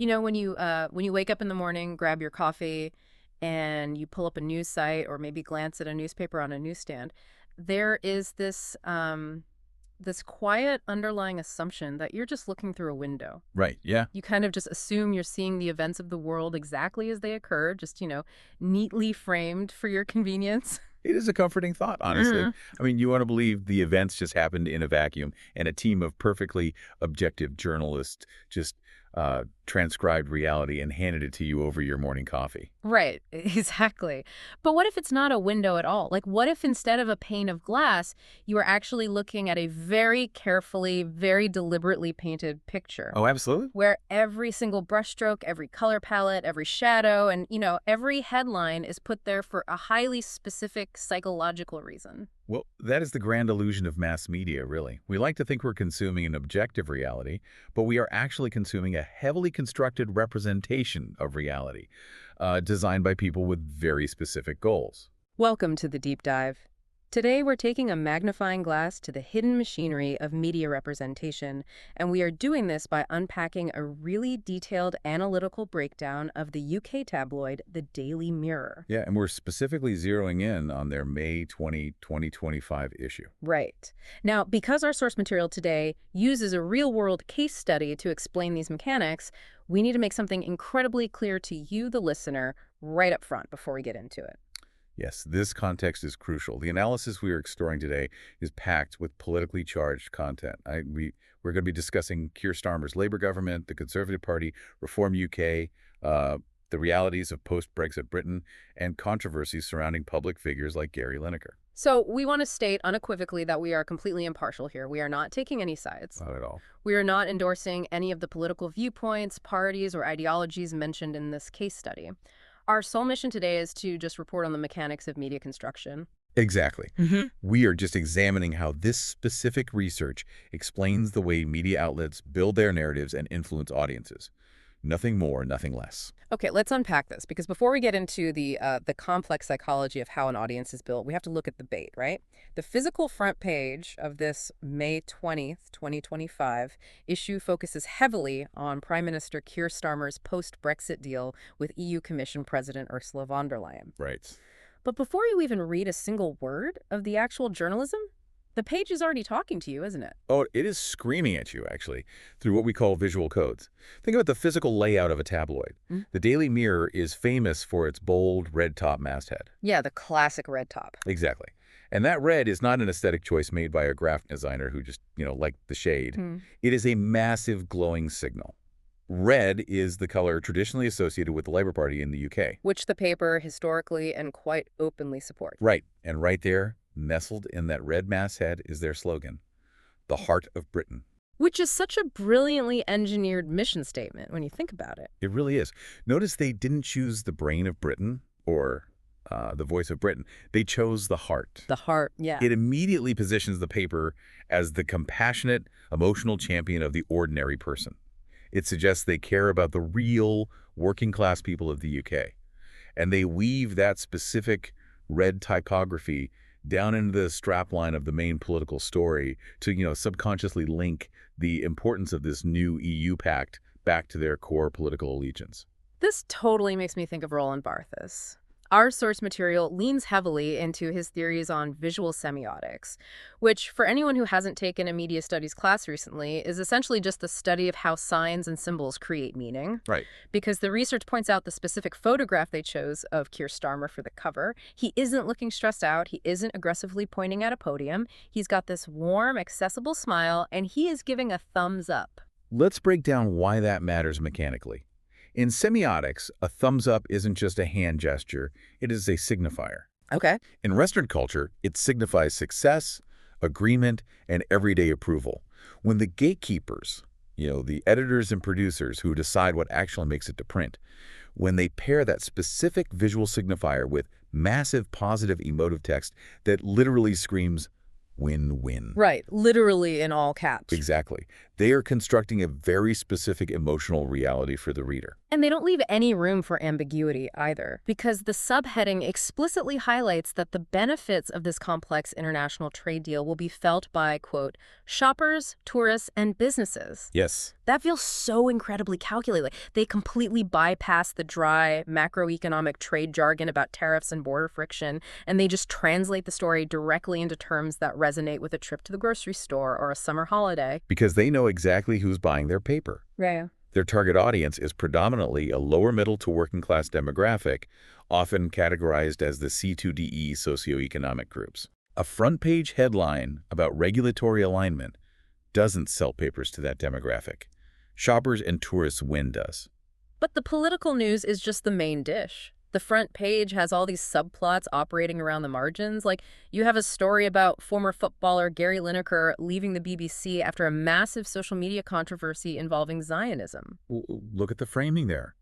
When you wake up in the morning, grab your coffee, and you pull up a news site or maybe glance at a newspaper on a newsstand, there is this quiet underlying assumption that you're just looking through a window. Right, yeah. You kind of just assume you're seeing the events of the world exactly as they occur, just, neatly framed for your convenience. It is a comforting thought, honestly. Mhm. I mean, you want to believe the events just happened in a vacuum and a team of perfectly objective journalists just transcribed reality and handed it to you over your morning coffee. Right, exactly. But what if it's not a window at all? Like, what if instead of a pane of glass, you are actually looking at a very carefully, very deliberately painted picture? Oh, absolutely. Where every single brushstroke, every color palette, every shadow, and, every headline is put there for a highly specific psychological reason. Well, that is the grand illusion of mass media, really. We like to think we're consuming an objective reality, but we are actually consuming a heavily constructed representation of reality, designed by people with very specific goals. Welcome to the Deep Dive. Today, we're taking a magnifying glass to the hidden machinery of media representation, and we are doing this by unpacking a really detailed analytical breakdown of the UK tabloid, The Daily Mirror. Yeah, and we're specifically zeroing in on their May 2025 issue. Right. Now, because our source material today uses a real-world case study to explain these mechanics, we need to make something incredibly clear to you, the listener, right up front before we get into it. Yes, this context is crucial. The analysis we are exploring today is packed with politically charged content. We're going to be discussing Keir Starmer's Labour government, the Conservative Party, Reform UK, the realities of post-Brexit Britain, and controversies surrounding public figures like Gary Lineker. So we want to state unequivocally that we are completely impartial here. We are not taking any sides. Not at all. We are not endorsing any of the political viewpoints, parties, or ideologies mentioned in this case study. Our sole mission today is to just report on the mechanics of media construction. Exactly. Hmm. We are just examining how this specific research explains the way media outlets build their narratives and influence audiences. Nothing more, nothing less. Okay, let's unpack this, because before we get into the complex psychology of how an audience is built, we have to look at the bait, right? The physical front page of this May 20th, 2025 issue focuses heavily on Prime Minister Keir Starmer's post-Brexit deal with EU Commission President Ursula von der Leyen. Right. But before you even read a single word of the actual journalism, the page is already talking to you, isn't it? Oh, it is screaming at you, actually, through what we call visual codes. Think about the physical layout of a tabloid. Mm. The Daily Mirror is famous for its bold red-top masthead. Yeah, the classic red top. Exactly. And that red is not an aesthetic choice made by a graphic designer who just, liked the shade. Hmm. It is a massive glowing signal. Red is the color traditionally associated with the Labour Party in the UK. Which the paper historically and quite openly supports. Right. And right there, nestled in that red masthead, is their slogan, the heart of Britain. Which is such a brilliantly engineered mission statement when you think about it. It really is. Notice they didn't choose the brain of Britain or the voice of Britain. They chose the heart. The heart, yeah. It immediately positions the paper as the compassionate, emotional champion of the ordinary person. It suggests they care about the real working-class people of the UK. And they weave that specific red typography down into the strapline of the main political story to, subconsciously link the importance of this new EU pact back to their core political allegiance. This totally makes me think of Roland Barthes. Our source material leans heavily into his theories on visual semiotics, which, for anyone who hasn't taken a media studies class recently, is essentially just the study of how signs and symbols create meaning. Right. Because the research points out the specific photograph they chose of Keir Starmer for the cover. He isn't looking stressed out. He isn't aggressively pointing at a podium. He's got this warm, accessible smile, and he is giving a thumbs up. Let's break down why that matters mechanically. In semiotics, a thumbs up isn't just a hand gesture, it is a signifier. Okay. In Western culture, it signifies success, agreement, and everyday approval. When the gatekeepers, the editors and producers who decide what actually makes it to print, when they pair that specific visual signifier with massive positive emotive text that literally screams win-win. Right. Literally in all caps. Exactly. They are constructing a very specific emotional reality for the reader. And they don't leave any room for ambiguity either, because the subheading explicitly highlights that the benefits of this complex international trade deal will be felt by, quote, shoppers, tourists, and businesses. Yes. That feels so incredibly calculated. Like, they completely bypass the dry macroeconomic trade jargon about tariffs and border friction, and they just translate the story directly into terms that resonate with a trip to the grocery store or a summer holiday. Because they know exactly who's buying their paper. Right. Their target audience is predominantly a lower middle to working class demographic, often categorized as the C2DE socioeconomic groups. A front page headline about regulatory alignment doesn't sell papers to that demographic. Shoppers and tourists win does. But the political news is just the main dish. The front page has all these subplots operating around the margins. Like, you have a story about former footballer Gary Lineker leaving the BBC after a massive social media controversy involving Zionism. Look at the framing there.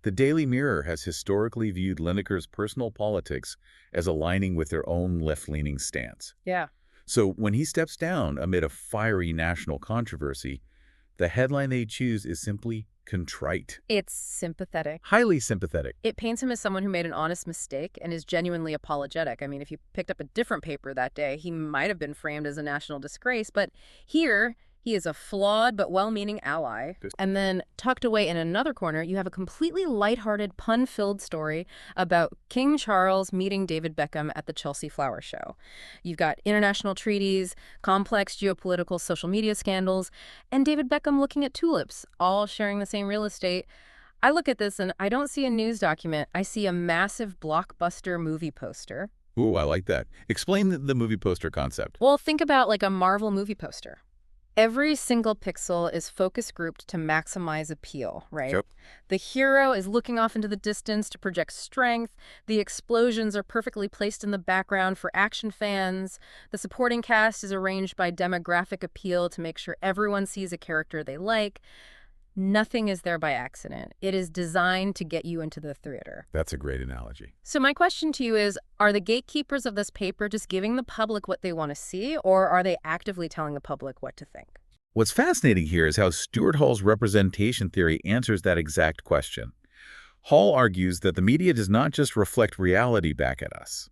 The Daily Mirror has historically viewed Lineker's personal politics as aligning with their own left-leaning stance. Yeah. So when he steps down amid a fiery national controversy, the headline they choose is simply contrite. It's sympathetic. Highly sympathetic. It paints him as someone who made an honest mistake and is genuinely apologetic. I mean, if you picked up a different paper that day, he might have been framed as a national disgrace, but here he is a flawed but well-meaning ally. And then tucked away in another corner, you have a completely lighthearted, pun-filled story about King Charles meeting David Beckham at the Chelsea Flower Show. You've got international treaties, complex geopolitical social media scandals, and David Beckham looking at tulips, all sharing the same real estate. I look at this and I don't see a news document. I see a massive blockbuster movie poster. Ooh, I like that. Explain the movie poster concept. Well, think about like a Marvel movie poster. Every single pixel is focus grouped to maximize appeal, right? Yep. The hero is looking off into the distance to project strength. The explosions are perfectly placed in the background for action fans. The supporting cast is arranged by demographic appeal to make sure everyone sees a character they like. Nothing is there by accident. It is designed to get you into the theater. That's a great analogy. So my question to you is, are the gatekeepers of this paper just giving the public what they want to see, or are they actively telling the public what to think? What's fascinating here is how Stuart Hall's representation theory answers that exact question. Hall argues that the media does not just reflect reality back at us.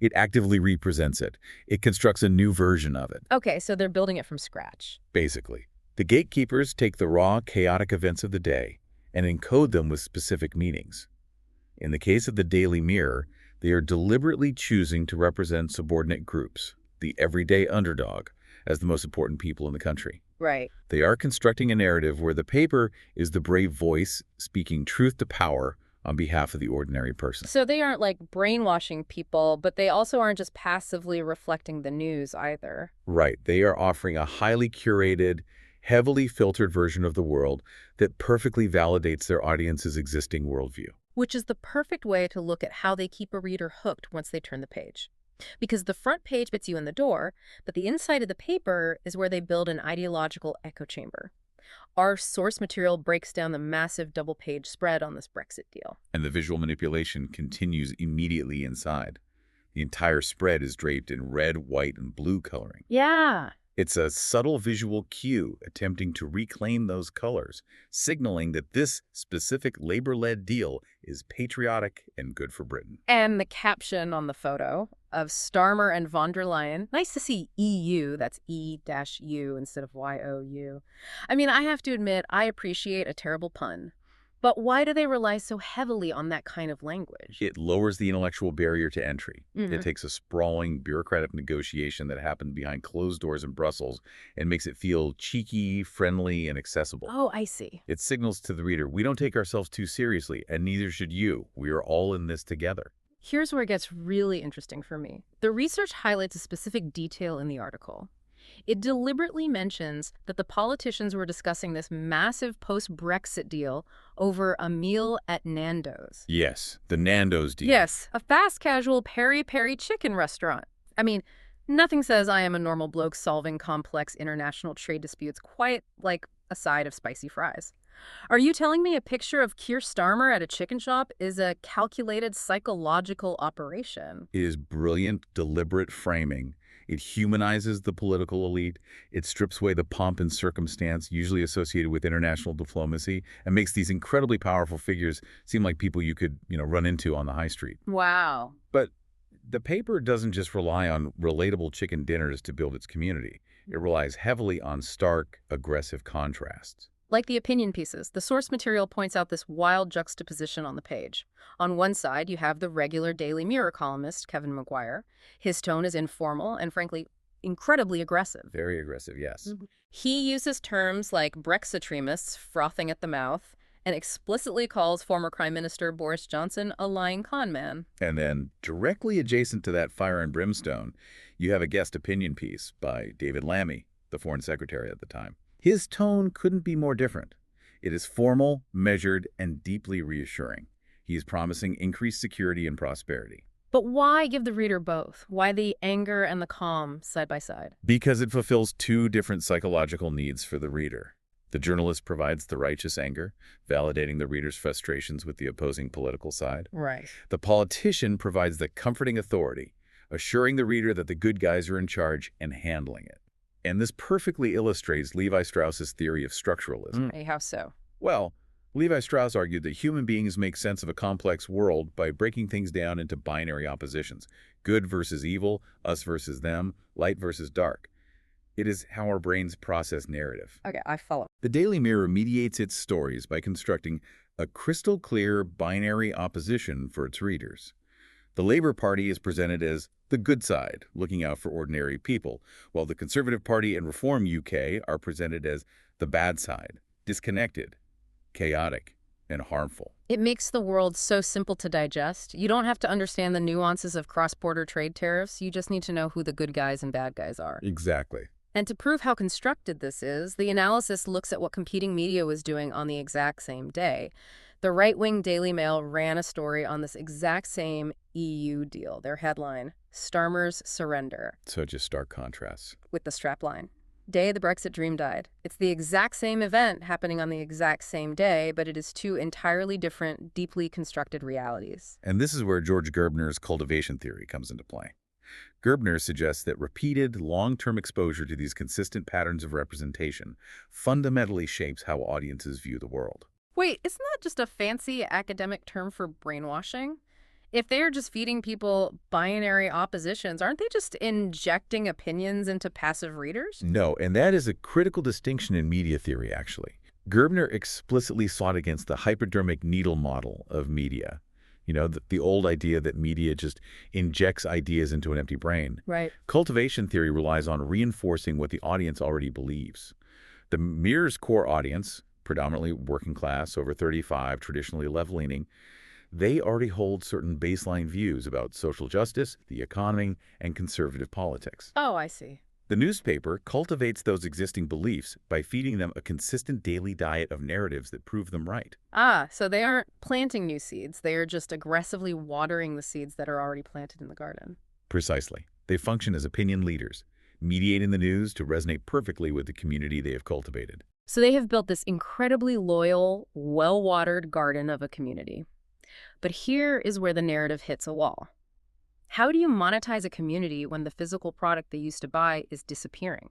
It actively represents it. It constructs a new version of it. Okay, so they're building it from scratch. Basically. The gatekeepers take the raw, chaotic events of the day and encode them with specific meanings. In the case of the Daily Mirror, they are deliberately choosing to represent subordinate groups, the everyday underdog, as the most important people in the country. Right. They are constructing a narrative where the paper is the brave voice speaking truth to power on behalf of the ordinary person. So they aren't like brainwashing people, but they also aren't just passively reflecting the news either. Right. They are offering a highly curated, heavily filtered version of the world that perfectly validates their audience's existing worldview. Which is the perfect way to look at how they keep a reader hooked once they turn the page. Because the front page gets you in the door, but the inside of the paper is where they build an ideological echo chamber. Our source material breaks down the massive double-page spread on this Brexit deal. And the visual manipulation continues immediately inside. The entire spread is draped in red, white, and blue coloring. Yeah. It's a subtle visual cue attempting to reclaim those colors, signaling that this specific labor-led deal is patriotic and good for Britain. And the caption on the photo of Starmer and von der Leyen, nice to see EU, that's E-U instead of Y-O-U. I mean, I have to admit, I appreciate a terrible pun. But why do they rely so heavily on that kind of language? It lowers the intellectual barrier to entry. It takes a sprawling bureaucratic negotiation that happened behind closed doors in Brussels and makes it feel cheeky, friendly, and accessible. Oh, I see. It signals to the reader, we don't take ourselves too seriously, and neither should you. We are all in this together. Here's where it gets really interesting for me. The research highlights a specific detail in the article. It deliberately mentions that the politicians were discussing this massive post-Brexit deal over a meal at Nando's. Yes, the Nando's deal. Yes, a fast casual peri-peri chicken restaurant. I mean, nothing says I am a normal bloke solving complex international trade disputes quite like a side of spicy fries. Are you telling me a picture of Keir Starmer at a chicken shop is a calculated psychological operation? It is brilliant, deliberate framing. It humanizes the political elite. It strips away the pomp and circumstance usually associated with international diplomacy and makes these incredibly powerful figures seem like people you could, run into on the high street. Wow. But the paper doesn't just rely on relatable chicken dinners to build its community. It relies heavily on stark, aggressive contrasts. Like the opinion pieces, the source material points out this wild juxtaposition on the page. On one side, you have the regular Daily Mirror columnist, Kevin McGuire. His tone is informal and, frankly, incredibly aggressive. Very aggressive, yes. He uses terms like Brexitreamists frothing at the mouth and explicitly calls former Prime Minister Boris Johnson a lying con man. And then, directly adjacent to that fire and brimstone, you have a guest opinion piece by David Lammy, the Foreign Secretary at the time. His tone couldn't be more different. It is formal, measured, and deeply reassuring. He is promising increased security and prosperity. But why give the reader both? Why the anger and the calm side by side? Because it fulfills two different psychological needs for the reader. The journalist provides the righteous anger, validating the reader's frustrations with the opposing political side. Right. The politician provides the comforting authority, assuring the reader that the good guys are in charge and handling it. And this perfectly illustrates Levi Strauss's theory of structuralism. How so? Well, Levi Strauss argued that human beings make sense of a complex world by breaking things down into binary oppositions. Good versus evil, us versus them, light versus dark. It is how our brains process narrative. Okay, I follow. The Daily Mirror mediates its stories by constructing a crystal-clear binary opposition for its readers. The Labour Party is presented as the good side, looking out for ordinary people, while the Conservative Party and Reform UK are presented as the bad side, disconnected, chaotic, and harmful. It makes the world so simple to digest. You don't have to understand the nuances of cross-border trade tariffs. You just need to know who the good guys and bad guys are. Exactly. And to prove how constructed this is, the analysis looks at what competing media was doing on the exact same day. The right-wing Daily Mail ran a story on this exact same EU deal. Their headline, Starmer's Surrender. Such a stark contrast. With the strapline, Day the Brexit Dream Died. It's the exact same event happening on the exact same day, but it is two entirely different, deeply constructed realities. And this is where George Gerbner's cultivation theory comes into play. Gerbner suggests that repeated, long-term exposure to these consistent patterns of representation fundamentally shapes how audiences view the world. Wait, isn't that just a fancy academic term for brainwashing? If they're just feeding people binary oppositions, aren't they just injecting opinions into passive readers? No, and that is a critical distinction in media theory, actually. Gerbner explicitly fought against the hypodermic needle model of media. The old idea that media just injects ideas into an empty brain. Right. Cultivation theory relies on reinforcing what the audience already believes. The Mirror's core audience, predominantly working class, over 35, traditionally left-leaning, they already hold certain baseline views about social justice, the economy, and conservative politics. Oh, I see. The newspaper cultivates those existing beliefs by feeding them a consistent daily diet of narratives that prove them right. Ah, so they aren't planting new seeds. They are just aggressively watering the seeds that are already planted in the garden. Precisely. They function as opinion leaders, mediating the news to resonate perfectly with the community they have cultivated. So they have built this incredibly loyal, well-watered garden of a community. But here is where the narrative hits a wall. How do you monetize a community when the physical product they used to buy is disappearing?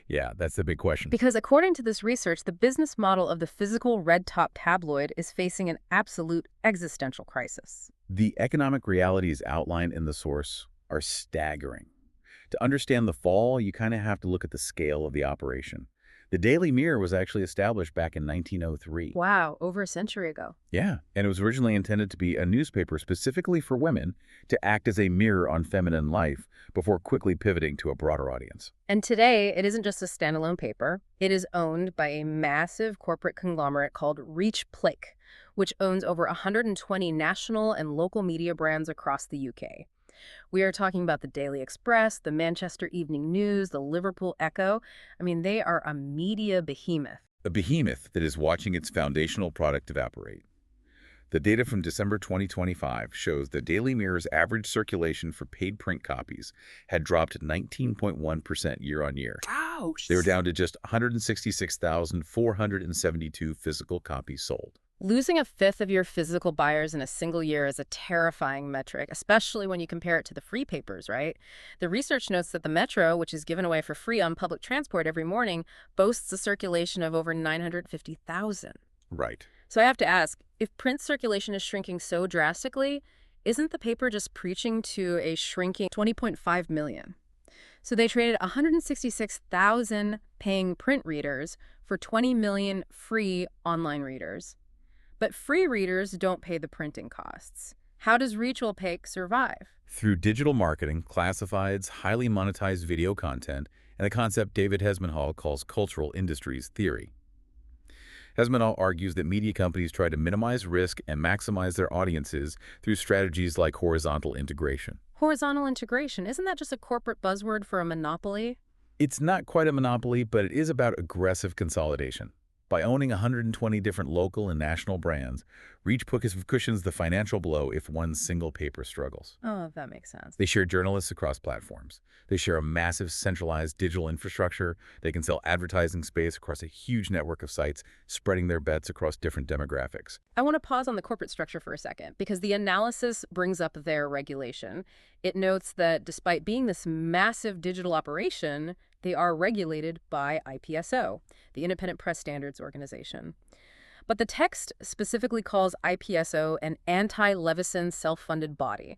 Yeah, that's the big question. Because according to this research, the business model of the physical red-top tabloid is facing an absolute existential crisis. The economic realities outlined in the source are staggering. To understand the fall, you kind of have to look at the scale of the operation. The Daily Mirror was actually established back in 1903. Wow, over a century ago. Yeah, and it was originally intended to be a newspaper specifically for women to act as a mirror on feminine life before quickly pivoting to a broader audience. And today, it isn't just a standalone paper. It is owned by a massive corporate conglomerate called Reach Plake, which owns over 120 national and local media brands across the UK. We are talking about the Daily Express, the Manchester Evening News, the Liverpool Echo. I mean, they are a media behemoth. A behemoth that is watching its foundational product evaporate. The data from December 2025 shows the Daily Mirror's average circulation for paid print copies had dropped 19.1% year-on-year. Ouch! They were down to just 166,472 physical copies sold. Losing a fifth of your physical buyers in a single year is a terrifying metric, especially when you compare it to the free papers, right? The research notes that the Metro, which is given away for free on public transport every morning, boasts a circulation of over 950,000. Right. So I have to ask, if print circulation is shrinking so drastically, isn't the paper just preaching to a shrinking 20.5 million? So they traded 166,000 paying print readers for 20 million free online readers. But free readers don't pay the printing costs. How does Reach Opaque survive? Through digital marketing, classifieds, highly monetized video content, and a concept David Hesmanhall calls cultural industries theory. Hesmanhall argues that media companies try to minimize risk and maximize their audiences through strategies like horizontal integration. Horizontal integration, isn't that just a corporate buzzword for a monopoly? It's not quite a monopoly, but it is about aggressive consolidation. By owning 120 different local and national brands, Reach cushions the financial blow if one single paper struggles. Oh, that makes sense. They share journalists across platforms. They share a massive centralized digital infrastructure. They can sell advertising space across a huge network of sites, spreading their bets across different demographics. I want to pause on the corporate structure for a second, because the analysis brings up their regulation. It notes that despite being this massive digital operation, they are regulated by IPSO, the Independent Press Standards Organization. But the text specifically calls IPSO an anti-Leveson self-funded body.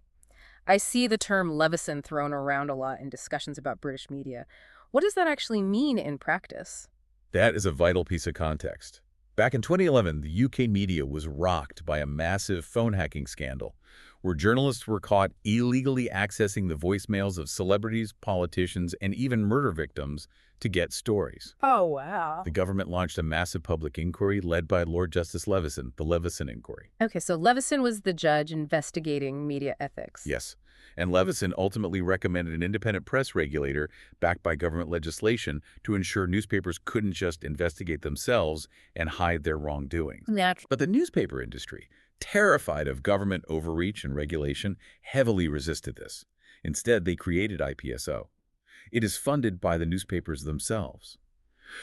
I see the term Leveson thrown around a lot in discussions about British media. What does that actually mean in practice? That is a vital piece of context. Back in 2011, the UK media was rocked by a massive phone hacking scandal, where journalists were caught illegally accessing the voicemails of celebrities, politicians, and even murder victims to get stories. Oh, wow. The government launched a massive public inquiry led by Lord Justice Leveson, the Leveson Inquiry. Okay, so Leveson was the judge investigating media ethics. Yes, and Leveson ultimately recommended an independent press regulator backed by government legislation to ensure newspapers couldn't just investigate themselves and hide their wrongdoings. But the newspaper industry, terrified of government overreach and regulation, heavily resisted this. Instead, they created IPSO. It is funded by the newspapers themselves.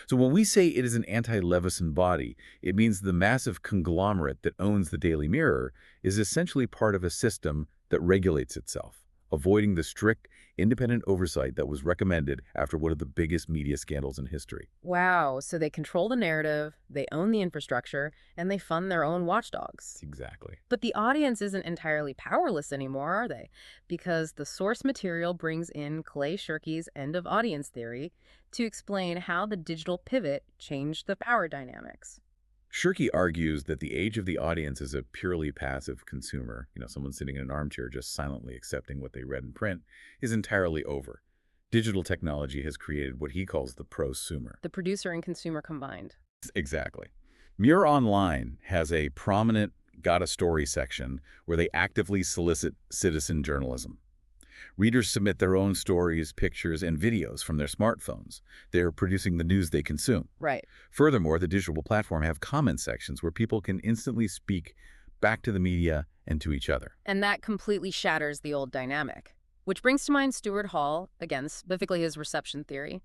So when we say it is an anti-Leveson body, it means the massive conglomerate that owns the Daily Mirror is essentially part of a system that regulates itself, avoiding the strict, independent oversight that was recommended after one of the biggest media scandals in history. Wow, so they control the narrative, they own the infrastructure, and they fund their own watchdogs. Exactly. But the audience isn't entirely powerless anymore, are they? Because the source material brings in Clay Shirky's end of audience theory to explain how the digital pivot changed the power dynamics. Shirky argues that the age of the audience as a purely passive consumer, someone sitting in an armchair just silently accepting what they read in print, is entirely over. Digital technology has created what he calls the prosumer. The producer and consumer combined. Exactly. Mirror Online has a prominent Got a Story section where they actively solicit citizen journalism. Readers submit their own stories, pictures, and videos from their smartphones. They're producing the news they consume. Right. Furthermore, the digital platform have comment sections where people can instantly speak back to the media and to each other. And that completely shatters the old dynamic. Which brings to mind Stuart Hall, again, specifically his reception theory.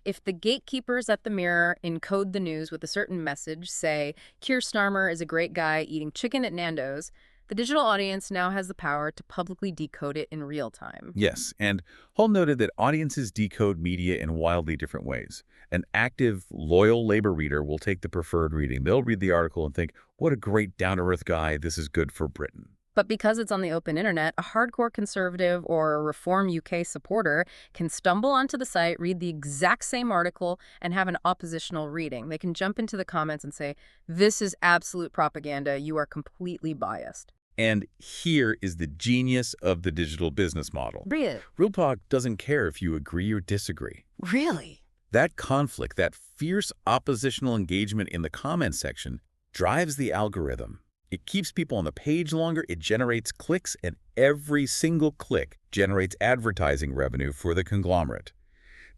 If the gatekeepers at the Mirror encode the news with a certain message, say, Keir Starmer is a great guy eating chicken at Nando's, the digital audience now has the power to publicly decode it in real time. Yes, and Hall noted that audiences decode media in wildly different ways. An active, loyal labor reader will take the preferred reading. They'll read the article and think, what a great down-to-earth guy, this is good for Britain. But because it's on the open internet, a hardcore conservative or a Reform UK supporter can stumble onto the site, read the exact same article, and have an oppositional reading. They can jump into the comments and say, this is absolute propaganda, you are completely biased. And here is the genius of the digital business model. Really? Real Talk doesn't care if you agree or disagree. Really? That conflict, that fierce oppositional engagement in the comment section drives the algorithm. It keeps people on the page longer, it generates clicks, and every single click generates advertising revenue for the conglomerate.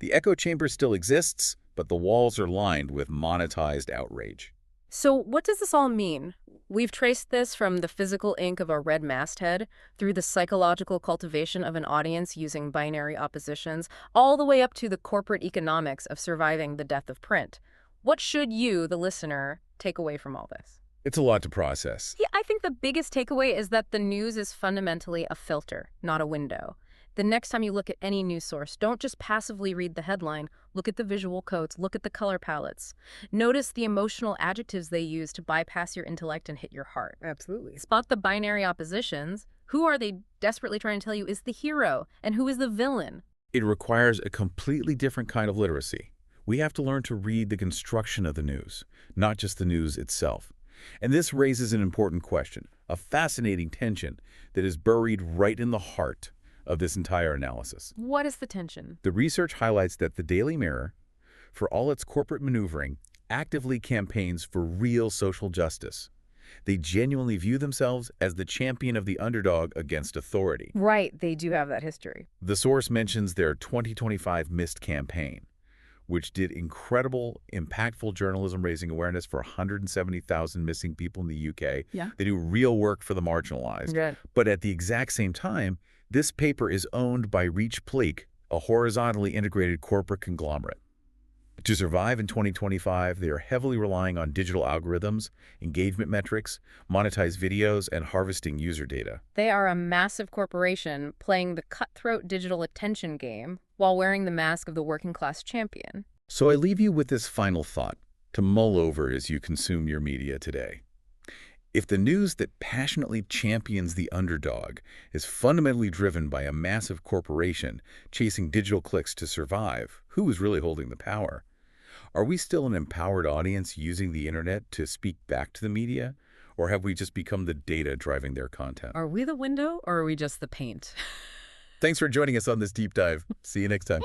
The echo chamber still exists, but the walls are lined with monetized outrage. So what does this all mean? We've traced this from the physical ink of a red masthead, through the psychological cultivation of an audience using binary oppositions, all the way up to the corporate economics of surviving the death of print. What should you, the listener, take away from all this? It's a lot to process. Yeah, I think the biggest takeaway is that the news is fundamentally a filter, not a window. The next time you look at any news source, don't just passively read the headline. Look at the visual codes, look at the color palettes. Notice the emotional adjectives they use to bypass your intellect and hit your heart. Absolutely. Spot the binary oppositions. Who are they desperately trying to tell you is the hero, and who is the villain? It requires a completely different kind of literacy. We have to learn to read the construction of the news, not just the news itself. And this raises an important question, a fascinating tension that is buried right in the heart of this entire analysis. What is the tension? The research highlights that the Daily Mirror, for all its corporate maneuvering, actively campaigns for real social justice. They genuinely view themselves as the champion of the underdog against authority. Right, they do have that history. The source mentions their 2025 Missed campaign, which did incredible, impactful journalism raising awareness for 170,000 missing people in the UK. Yeah. They do real work for the marginalized. Good. But at the exact same time, this paper is owned by Reach Pleak, a horizontally integrated corporate conglomerate. To survive in 2025, they are heavily relying on digital algorithms, engagement metrics, monetized videos, and harvesting user data. They are a massive corporation playing the cutthroat digital attention game while wearing the mask of the working class champion. So I leave you with this final thought to mull over as you consume your media today. If the news that passionately champions the underdog is fundamentally driven by a massive corporation chasing digital clicks to survive, who is really holding the power? Are we still an empowered audience using the internet to speak back to the media? Or have we just become the data driving their content? Are we the window or are we just the paint? Thanks for joining us on this deep dive. See you next time.